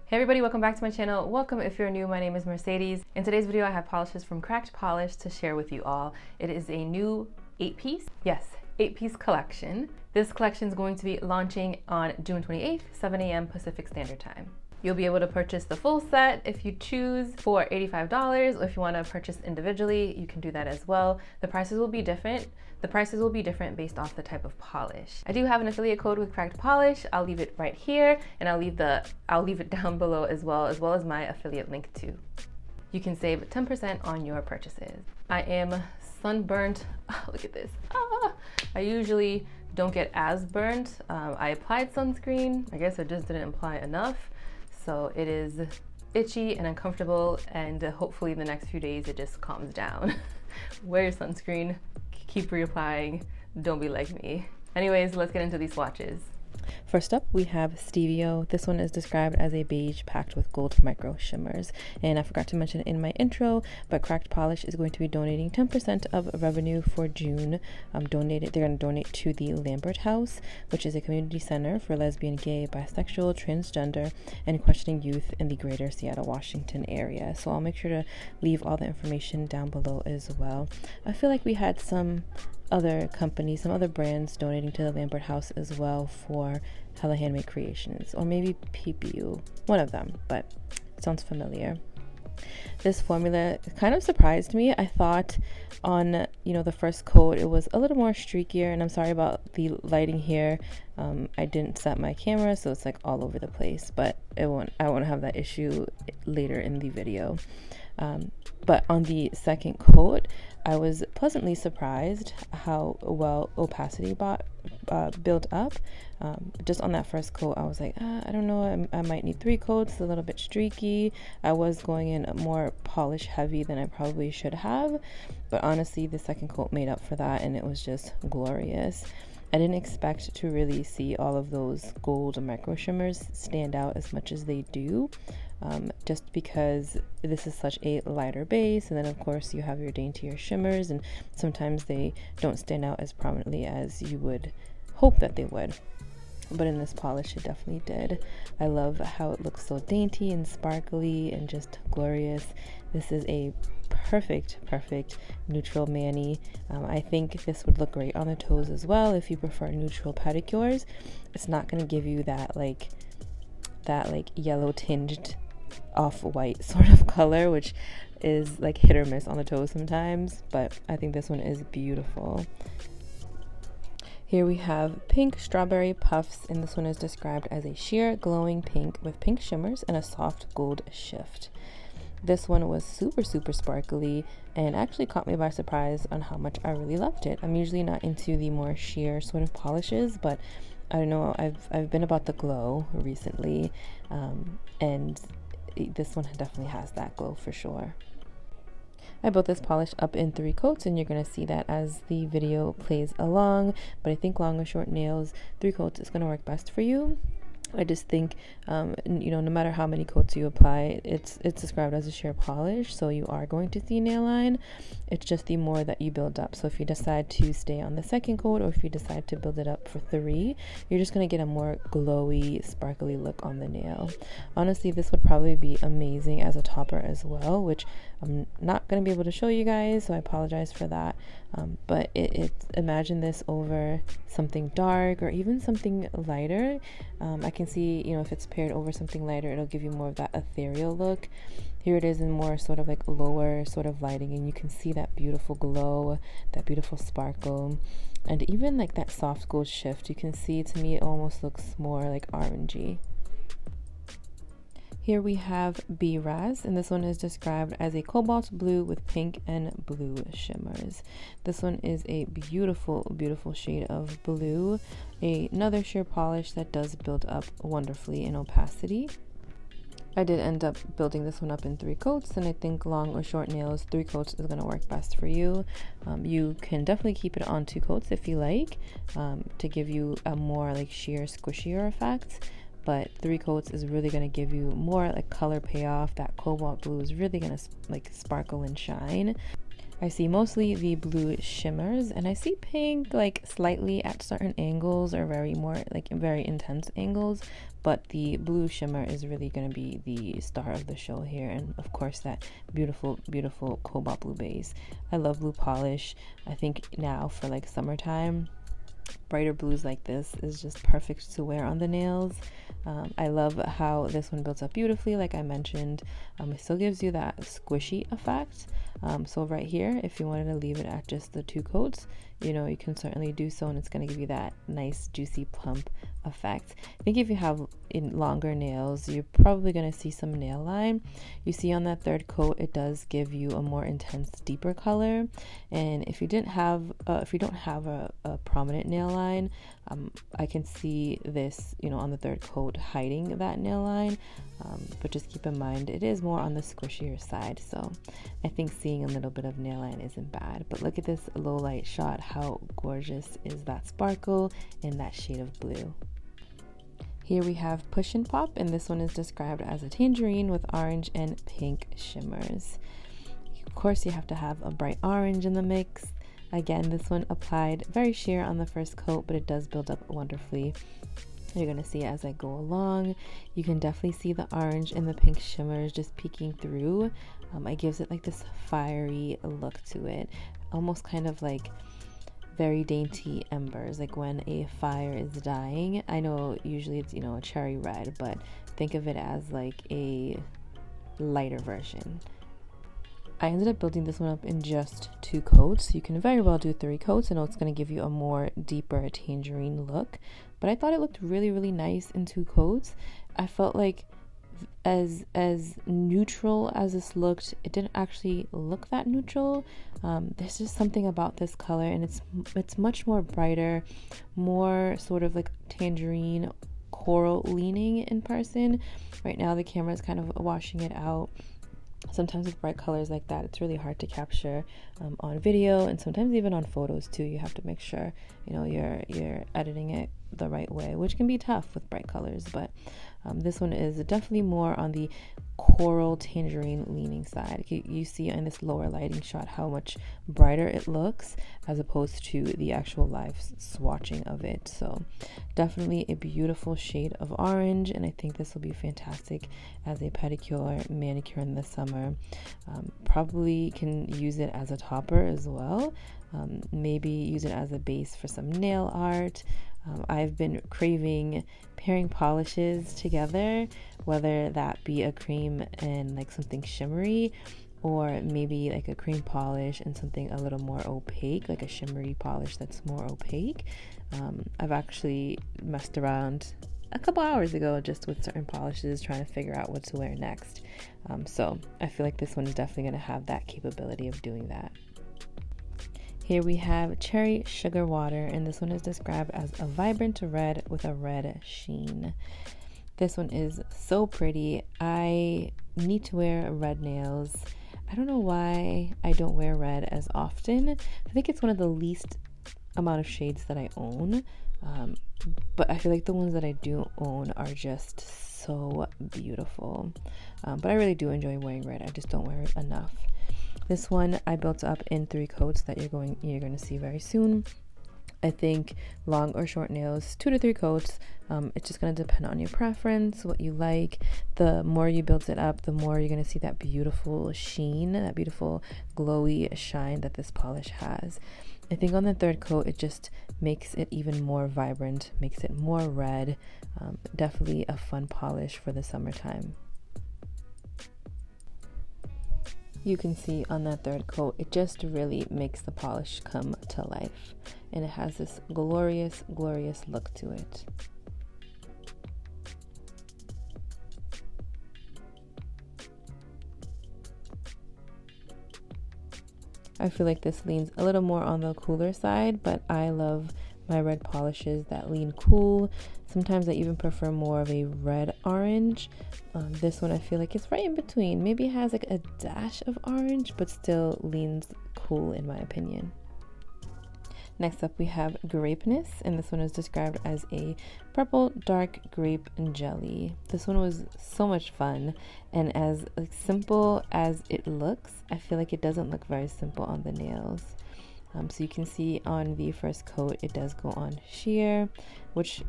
Hey everybody, welcome back to my channel. Welcome if you're new. My name is Mercedes. In today's video, I have polishes from Cracked Polish to share with you all. It is a new 8-piece, yes, 8-piece collection. This collection is going to be launching on June 28th, 7 a.m. Pacific Standard Time. You'll be able to purchase the full set if you choose for $85, or if you want to purchase individually, you can do that as well. The prices will be different. The prices will be different based off the type of polish. I do have an affiliate code with Cracked Polish. I'll leave it right here, and I'll leave it down below as well as my affiliate link too. You can save 10% on your purchases. I am sunburnt. Oh, look at this. I usually don't get as burnt. I applied sunscreen. I guess I just didn't apply enough. So it is itchy and uncomfortable, and hopefully in the next few days it just calms down. Wear your sunscreen, keep reapplying, don't be like me. Anyways, let's get into these swatches. First up, we have Steveno. This one is described as a beige packed with gold micro shimmers. And I forgot to mention in my intro, but Cracked Polish is going to be donating 10% of revenue for June. They're going to donate to the Lambert House, which is a community center for lesbian, gay, bisexual, transgender, and questioning youth in the greater Seattle, Washington area. So I'll make sure to leave all the information down below as well. I feel like we had some other companies, some other brands donating to the Lambert House as well for Hella Handmade Creations, or maybe PPU, one of them, but it sounds familiar. This formula kind of surprised me. I thought on, the first coat it was a little more streakier, and I'm sorry about the lighting here. I didn't set my camera, so it's like all over the place, but I won't have that issue later in the video. But on the second coat, I was pleasantly surprised how well opacity built up. Just on that first coat, I was like, I don't know, I might need 3 coats, a little bit streaky. I was going in more polish heavy than I probably should have, but honestly, the second coat made up for that, and it was just glorious. I didn't expect to really see all of those gold micro shimmers stand out as much as they do, just because this is such a lighter base, and then of course you have your daintier shimmers, and sometimes they don't stand out as prominently as you would hope that they would. But in this polish, it definitely did. I love how it looks so dainty and sparkly and just glorious. This is a perfect neutral mani. I think this would look great on the toes as well if you prefer neutral pedicures. It's not going to give you that yellow tinged off-white sort of color, which is like hit or miss on the toes sometimes, but I think this one is beautiful. Here we have Pink Strawberry Puffs, and this one is described as a sheer glowing pink with pink shimmers and a soft gold shift. This one was super sparkly and actually caught me by surprise on how much I really loved it. I'm usually not into the more sheer sort of polishes, but I don't know, I've been about the glow recently, and this one definitely has that glow for sure. I built this polish up in 3 coats, and you're going to see that as the video plays along, but I think long or short nails, 3 coats is going to work best for you. I just think, no matter how many coats you apply, it's described as a sheer polish, so you are going to see nail line. It's just the more that you build up. So if you decide to stay on the second coat, or if you decide to build it up for 3, you're just going to get a more glowy, sparkly look on the nail. Honestly, this would probably be amazing as a topper as well, which I'm not going to be able to show you guys, so I apologize for that. But imagine this over something dark or even something lighter. I can see, if it's paired over something lighter, it'll give you more of that ethereal look. Here it is in more sort of like lower sort of lighting, and you can see that beautiful glow, that beautiful sparkle, and even like that soft gold shift. You can see, to me, it almost looks more like orangey. Here we have B-Raz, and this one is described as a cobalt blue with pink and blue shimmers. This one is a beautiful shade of blue, another sheer polish that does build up wonderfully in opacity. I did end up building this one up in 3 coats, and I think long or short nails, 3 coats is going to work best for you. You can definitely keep it on 2 coats if you like, to give you a more like sheer, squishier effect. But 3 coats is really going to give you more like color payoff. That cobalt blue is really going to like sparkle and shine. I see mostly the blue shimmers, and I see pink like slightly at certain angles or very intense angles, but the blue shimmer is really going to be the star of the show here. And of course that beautiful cobalt blue base. I love blue polish. I think now for like summertime, brighter blues like this is just perfect to wear on the nails. I love how this one builds up beautifully, like I mentioned. It still gives you that squishy effect. So right here, if you wanted to leave it at just the 2 coats, you know, you can certainly do so, and it's going to give you that nice juicy plump effect. I think if you have longer nails, you're probably going to see some nail line. You see on that 3rd coat, it does give you a more intense, deeper color. And if you don't have a prominent nail line, I can see this, you know, on the 3rd coat hiding that nail line. But just keep in mind, it is more on the squishier side. So I think seeing a little bit of nail line isn't bad. But look at this low light shot. How gorgeous is that sparkle in that shade of blue? Here we have Push and Pop, and this one is described as a tangerine with orange and pink shimmers. Of course, you have to have a bright orange in the mix. Again, this one applied very sheer on the 1st coat, but it does build up wonderfully. You're going to see it as I go along. You can definitely see the orange and the pink shimmers just peeking through. It gives it like this fiery look to it, almost kind of like very dainty embers, like when a fire is dying. I know usually it's, you know, a cherry red, but think of it as like a lighter version. I ended up building this one up in just 2 coats. You can very well do 3 coats. I know it's going to give you a more deeper tangerine look, but I thought it looked really nice in 2 coats. I felt like as neutral as this looked, it didn't actually look that neutral. There's just something about this color, and it's much more brighter, more sort of like tangerine coral leaning in person. Right now the camera is kind of washing it out. Sometimes with bright colors like that, it's really hard to capture on video, and sometimes even on photos too. You have to make sure, you know, you're editing it the right way, which can be tough with bright colors. But this one is definitely more on the coral tangerine leaning side. You see in this lower lighting shot how much brighter it looks as opposed to the actual live swatching of it. So definitely a beautiful shade of orange, and I think this will be fantastic as a pedicure or manicure in the summer. Probably can use it as a topper as well. Maybe use it as a base for some nail art. I've been craving pairing polishes together, whether that be a cream and like something shimmery, or maybe like a cream polish and something a little more opaque, like a shimmery polish that's more opaque. I've actually messed around a couple hours ago just with certain polishes, trying to figure out what to wear next. So I feel like this one is definitely going to have that capability of doing that. Here we have Cherry Sugar Water, and this one is described as a vibrant red with a red sheen. This one is so pretty. I need to wear red nails. I don't know why I don't wear red as often. I think it's one of the least amount of shades that I own. But I feel like the ones that I do own are just so beautiful. But I really do enjoy wearing red. I just don't wear it enough. This one I built up in 3 coats that you're going to see very soon. I think long or short nails, 2 to 3 coats. It's just going to depend on your preference, what you like. The more you build it up, the more you're going to see that beautiful sheen, that beautiful glowy shine that this polish has. I think on the 3rd coat, it just makes it even more vibrant, makes it more red. Definitely a fun polish for the summertime. You can see on that 3rd coat, it just really makes the polish come to life. And it has this glorious, glorious look to it. I feel like this leans a little more on the cooler side, but I love my red polishes that lean cool. Sometimes I even prefer more of a red orange. This one I feel like it's right in between. Maybe it has like a dash of orange, but still leans cool in my opinion. Next up we have Grapeness, and this one is described as a purple dark grape jelly. This one was so much fun, and as like simple as it looks, I feel like it doesn't look very simple on the nails. So you can see on the first coat it does go on sheer, which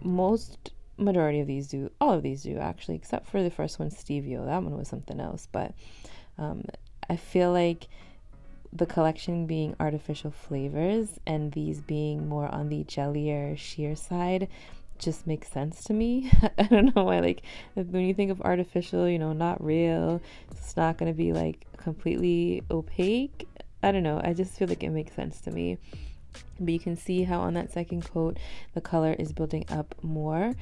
majority of these do, all of these do actually, except for the first one, Steveno. That one was something else, but I feel like the collection being artificial flavors and these being more on the jellier sheer side just makes sense to me. I don't know why, like when you think of artificial, you know, not real, it's not going to be like completely opaque. I don't know, I just feel like it makes sense to me. But you can see how on that second coat the color is building up more,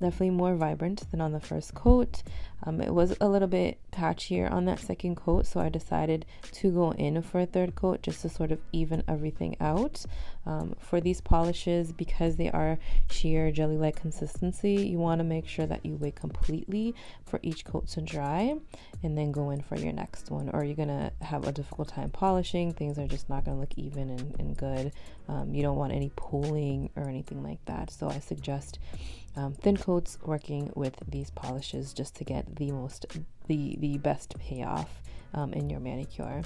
definitely more vibrant than on the first coat. It was a little bit patchier on that second coat, so I decided to go in for a third coat just to sort of even everything out. For these polishes, because they are sheer jelly-like consistency, you want to make sure that you wait completely for each coat to dry and then go in for your next one, or you're gonna have a difficult time polishing. Things are just not gonna look even and good. You don't want any pooling or anything like that, so I suggest thin coats working with these polishes just to get the best payoff in your manicure.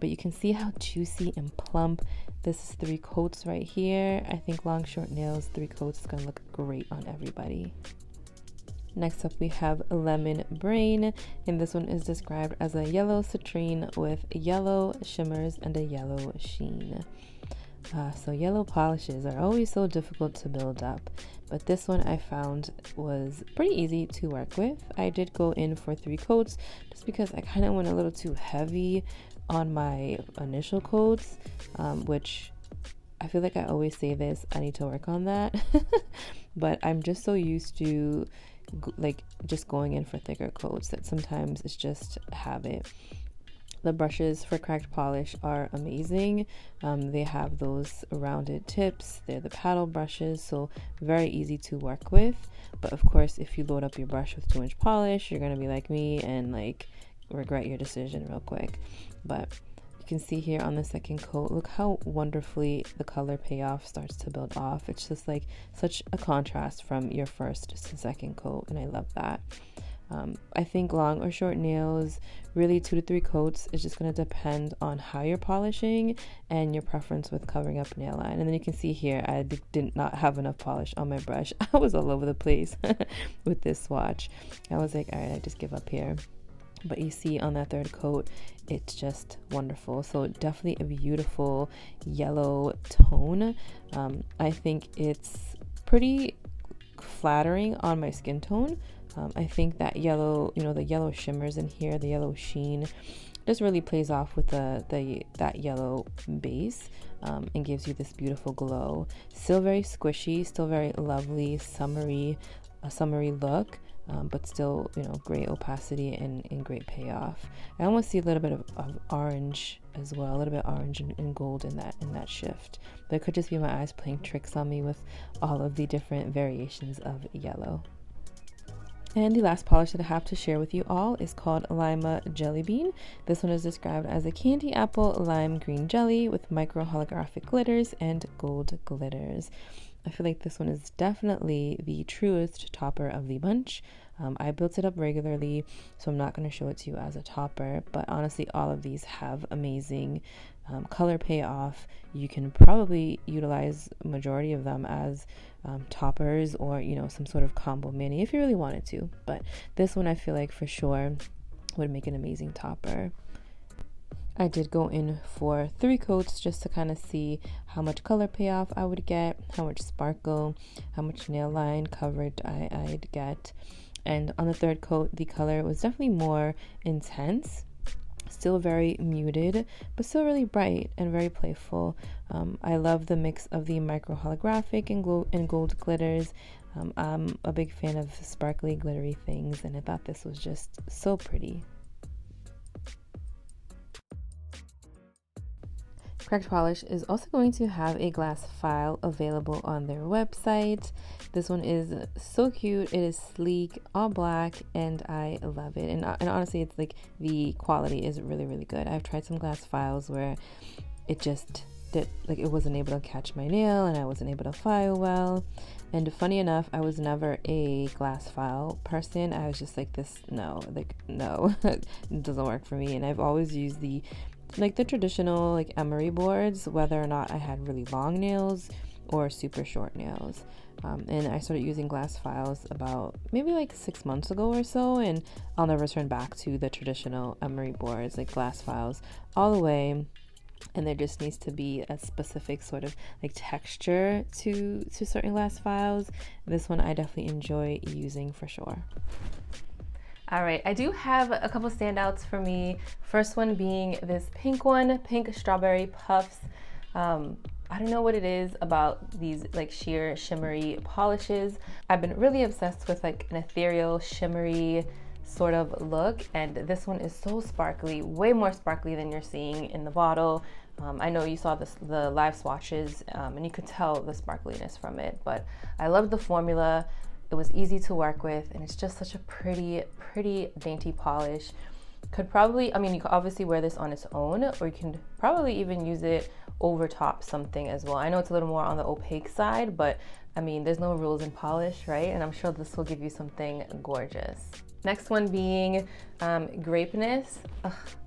But you can see how juicy and plump this is. 3 coats right here. I think long short nails 3 coats is gonna look great on everybody. Next up we have Lemon Brain, and this one is described as a yellow citrine with yellow shimmers and a yellow sheen. So yellow polishes are always so difficult to build up, but this one I found was pretty easy to work with. I did go in for 3 coats just because I kind of went a little too heavy on my initial coats, which I feel like I always say this, I need to work on that. But I'm just so used to like just going in for thicker coats that sometimes it's just habit. The brushes for cracked polish are amazing. They have those rounded tips. They're the paddle brushes, so very easy to work with. But of course, if you load up your brush with too much polish, you're gonna be like me and like regret your decision real quick. But you can see here on the second coat, look how wonderfully the color payoff starts to build off. It's just like such a contrast from your first to second coat, and I love that. I think long or short nails, really 2 to 3 coats is just going to depend on how you're polishing and your preference with covering up nail line. And then you can see here, I did not have enough polish on my brush. I was all over the place with this swatch. I was like, all right, I just give up here. But you see on that third coat, it's just wonderful. So definitely a beautiful yellow tone. I think it's pretty flattering on my skin tone. I think that yellow, you know, the yellow shimmers in here, the yellow sheen, just really plays off with that yellow base and gives you this beautiful glow. Still very squishy, still very lovely, a summery look, but still, you know, great opacity and great payoff. I almost see a little bit of orange as well, a little bit orange and gold in that shift. But it could just be my eyes playing tricks on me with all of the different variations of yellow. And the last polish that I have to share with you all is called Lima Jelly Bean. This one is described as a candy apple lime green jelly with micro holographic glitters and gold glitters. I feel like this one is definitely the truest topper of the bunch. I built it up regularly, so I'm not going to show it to you as a topper, but honestly all of these have amazing color payoff. You can probably utilize majority of them as toppers, or you know, some sort of combo mini if you really wanted to, but this one I feel like for sure would make an amazing topper. I did go in for 3 coats just to kind of see how much color payoff I would get, how much sparkle, how much nail line coverage I'd get. And on the third coat, the color was definitely more intense, still very muted, but still really bright and very playful. I love the mix of the micro holographic and gold glitters. I'm a big fan of sparkly glittery things, and I thought this was just so pretty. Cracked Polish is also going to have a glass file available on their website. This one is so cute. It is sleek, all black, and I love it. And honestly, it's like the quality is really, really good. I've tried some glass files where it just like it wasn't able to catch my nail and I wasn't able to file well. And funny enough, I was never a glass file person. I was just like no, it doesn't work for me. And I've always used the traditional like emery boards, whether or not I had really long nails or super short nails. And I started using glass files about maybe like 6 months ago or so, and I'll never turn back to the traditional emery boards, like glass files all the way. And there just needs to be a specific sort of like texture to certain glass files. This one I definitely enjoy using for sure. All right, I do have a couple standouts for me. First one being this pink one, Pink Strawberry Puffs. I don't know what it is about these like sheer shimmery polishes. I've been really obsessed with like an ethereal shimmery sort of look, and this one is so sparkly, way more sparkly than you're seeing in the bottle. I know you saw the live swatches, and you could tell the sparkliness from it, but I love the formula. It was easy to work with, and it's just such a pretty dainty polish. Could probably, I mean, you could obviously wear this on its own, or you can probably even use it over top something as well. I know it's a little more on the opaque side, but I mean, there's no rules in polish, right? And I'm sure this will give you something gorgeous. Next one being Grapeness.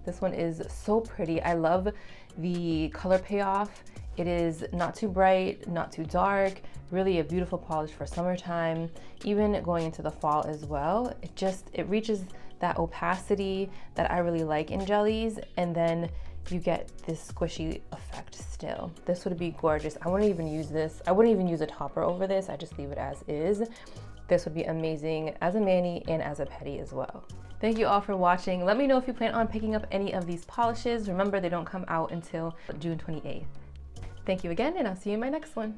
This one is so pretty. I love the color payoff. It is not too bright, not too dark, really a beautiful polish for summertime, even going into the fall as well. It reaches that opacity that I really like in jellies, and then you get this squishy effect still. This would be gorgeous. I wouldn't even use this. I wouldn't even use a topper over this. I just leave it as is. This would be amazing as a mani and as a pedi as well. Thank you all for watching. Let me know if you plan on picking up any of these polishes. Remember, they don't come out until June 28th. Thank you again, and I'll see you in my next one.